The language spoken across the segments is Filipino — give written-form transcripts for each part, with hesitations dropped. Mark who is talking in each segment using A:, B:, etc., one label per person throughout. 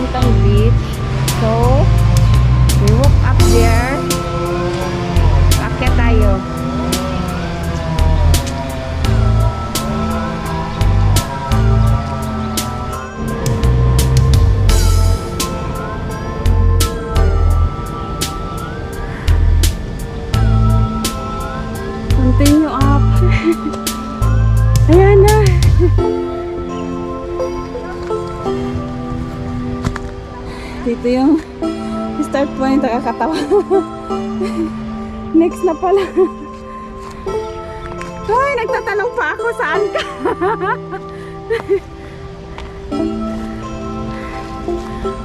A: papuntang beach. So, we walk up there. Paakyat tayo. Continue up. Ayan na. Dito yung start point, nakakatawa. Next na pala. Ay, nagtatanong pa ako, saan ka?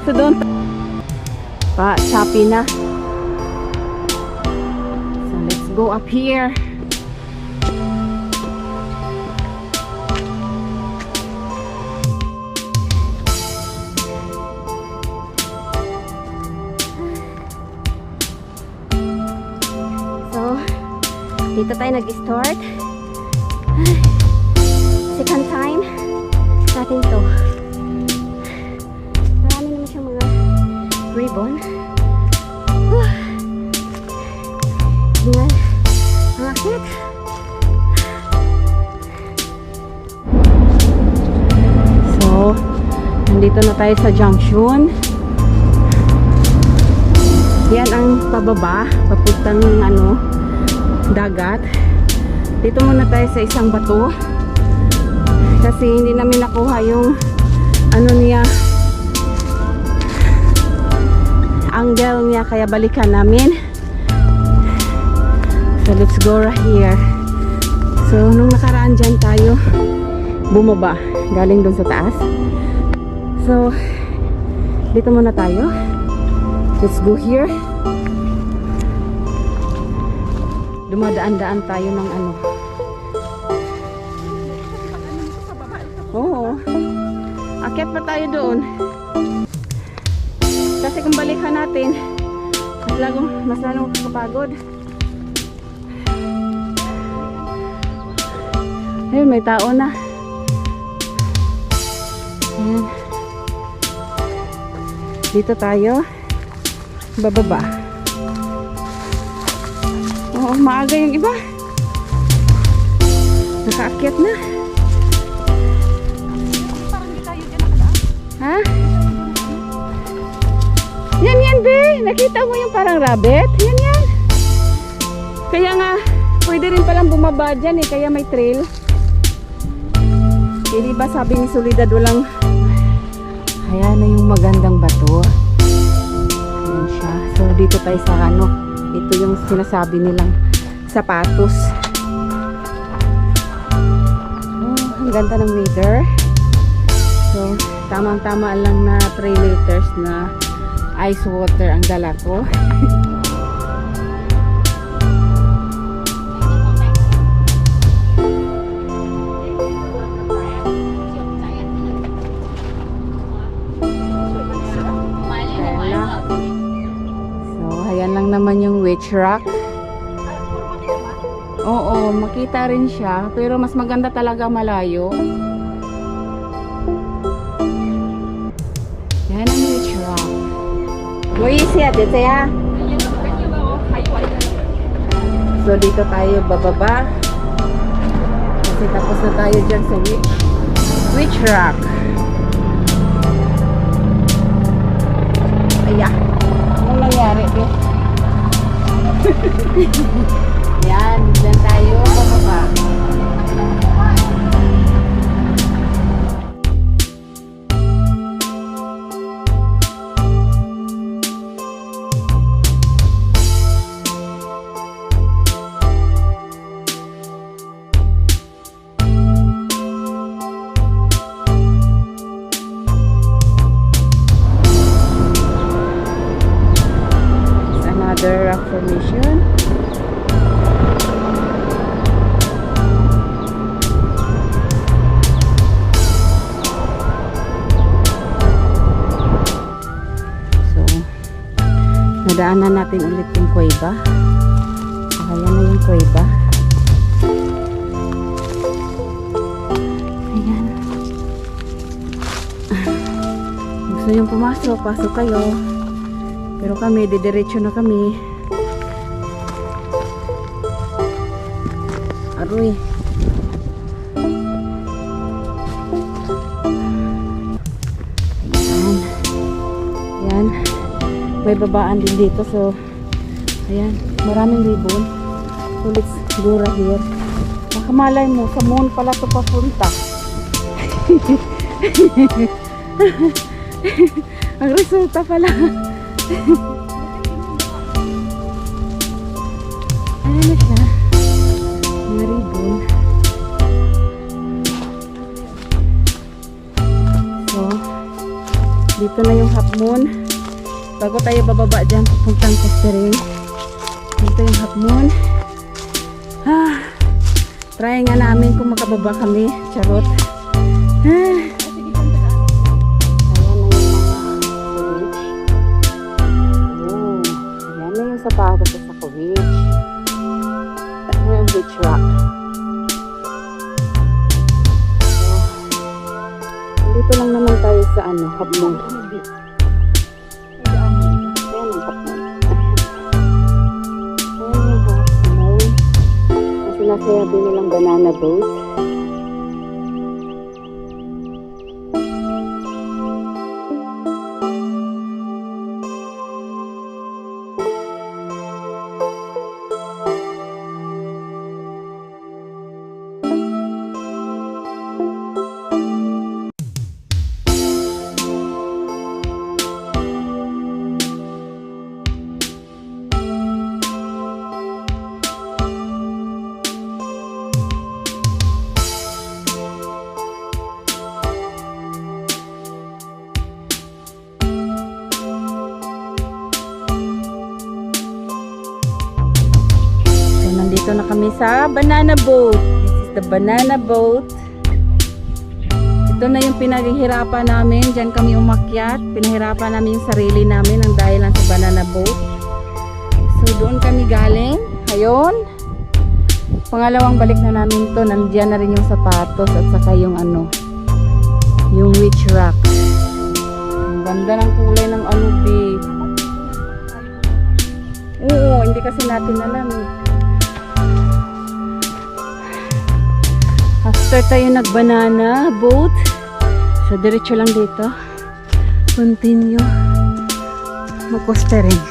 A: So doon pa, Shopee na. So let's go up here. Dito tayo nag-start. Second time natin to. Marami naman siyang mga ribbon. Tingnan. Ang akit. So, nandito na tayo sa junction. Yan ang pababa. Papuntang dagat. Dito muna tayo sa isang bato kasi hindi namin nakuha yung niya, angle niya, kaya balikan namin. So let's go right here. So nung nakaraan dyan tayo bumaba galing dun sa taas. So dito muna tayo. Let's go here. Dumadaan-daan tayo ng Oo. Akyat pa tayo doon. Kasi kung balikan natin, mas lalong kapagod. Ayun, may tao na. Ayan. Dito tayo. Bababa. Oo, maaga yung iba. Nakaakyat na.
B: Parang di tayo dyan nakadaan.
A: Ha? Yan, be. Nakita mo yung parang rabbit? Yan. Kaya nga, pwede rin palang bumaba dyan eh. Kaya may trail. Eh, diba sabi ni Soledad walang... Ayan na yung magandang bato. Ayan siya. So, dito tayo sa ito yung sinasabi nilang sapatos. Ang ganda ng weather. So, tamang-tama lang na 3 liters na ice water ang dala ko. Ayan lang naman yung witch rock. Oo, makita rin siya. Pero mas maganda talaga malayo. Yan ang witch rock. Dito ya. So dito tayo bababa. Kasi tapos na tayo dyan sa witch rock. Ayan. Anong nangyari? Yan, dyan tayo bababa. Another rock formation. Nadaanan natin ulit yung kuweba. Ayan na yung kuweba. Ayan. gusto nyo pumasok, pasok kayo. Pero kami, didiretso na kami. Aroy. Ayan. Ayan. May babaan din dito. So, ayan. Maraming ribbon. So, let's go right here. Makamalay mo, sa moon pala ito papunta. Ang resulta pala. Ayan na siya. May ribbon. So, dito na yung half moon. Bago tayo bababa dyan, papuntang Costering. Dito yung half moon. Try nga namin kung makababa kami. Charot. Ayan na yung mga beach. Ayan na yung sapatos sa beach. Ayan yung beach rock. So, dito lang naman tayo sa half moon. Ayan ang half moon. Ayan yung half moon. Ang sinasabi nilang banana boat. Nandito na kami sa banana boat. This is the banana boat. Ito na yung pinaghihirapan namin. Diyan kami umakyat. Pinahirapan namin yung sarili namin ang dahil lang sa banana boat. So doon kami galing. Ayun. Pangalawang balik na namin to. Nandiyan na rin yung sapatos at saka yung yung witch rock. Ang ganda ng kulay ng babe. Oo, hindi kasi natin alam eh. After tayo nag-banana boat, so diretso lang dito. Continue. Mag-Costering.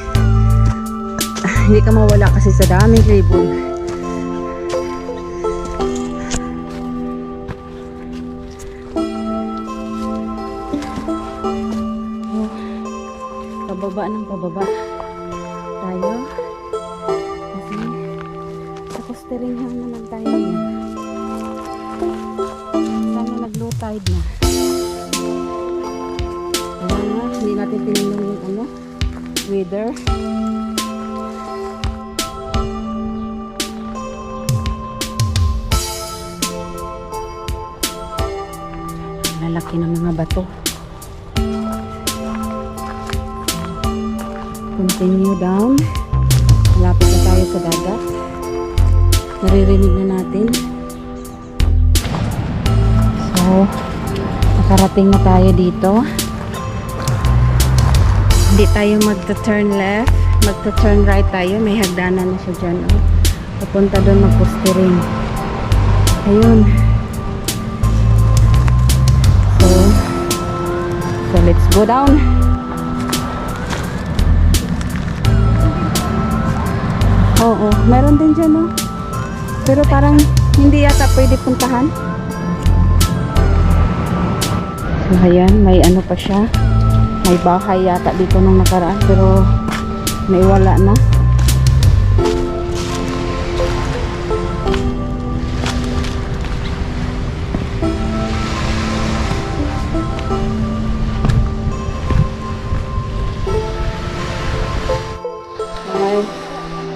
A: Hindi ka mawala kasi sa daming ribbon. Oh, pababa ng pababa tayo. Kasi sa Costering lang naman tayo yan. Sana nag-low tide na. Kaya nga, hindi natin tinignan yung weather. Lalaki ng mga bato. Continue down. Malapit na tayo sa dagat. Naririnig na natin. So, nakarating na tayo dito. Hindi tayo magta-turn left. Magta-turn right tayo. May hagdanan na siya dyan. Oh. Papunta doon mag-Costering. Ayun. So let's go down. Oo, meron din dyan, no? Pero parang hindi yata pwede puntahan. So, ayan, may pa siya. May bahay yata dito nung nakaraan, pero may wala na.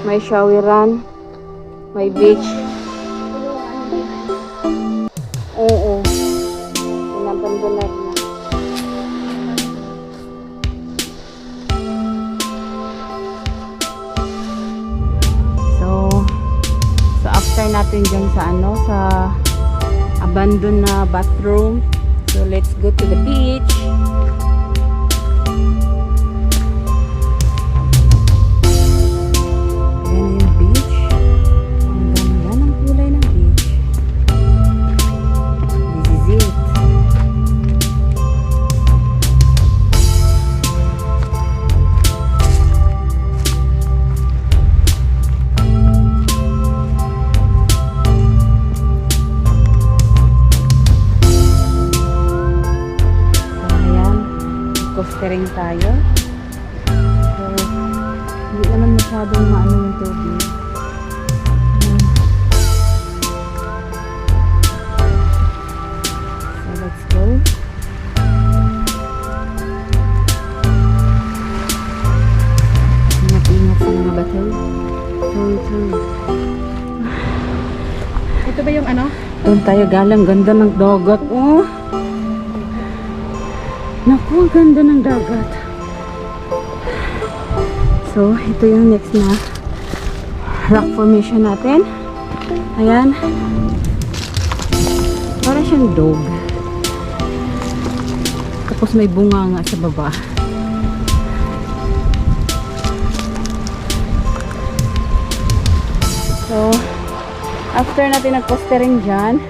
A: May showeran, may beach. Oo. Pinabandonar na. So after natin dyan sa sa abandoned na bathroom. So let's go to the beach. Nag-coastering tayo. So, hindi naman masyadong maano yung tubig. Ayan. So, let's go. Ingat-ingat sa mga bato. So.
B: Ito ba yung ano?
A: Doon tayo galang. Ganda ng dagat. Oh. Naku, ang ganda ng dagat. So, ito yung next na rock formation natin. Ayan. Para siyang dog. Tapos may bunga nga sa baba. So, after natin nag-coastering dyan,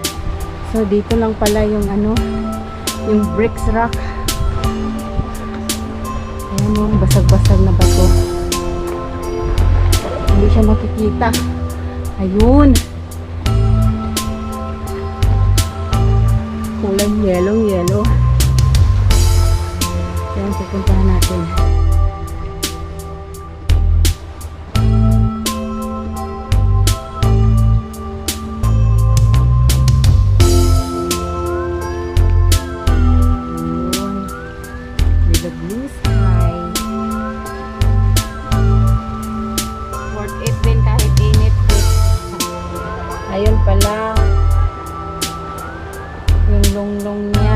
A: so dito lang pala yung ano, yung bricks rock. Ayan o, basag-basag na bato. Hindi siya nakikita. Ayun. Kulay yellow. Ayan, pupuntahan natin. The blue sky. Worth it din kahit init. Ayun pala yung lunglong niya.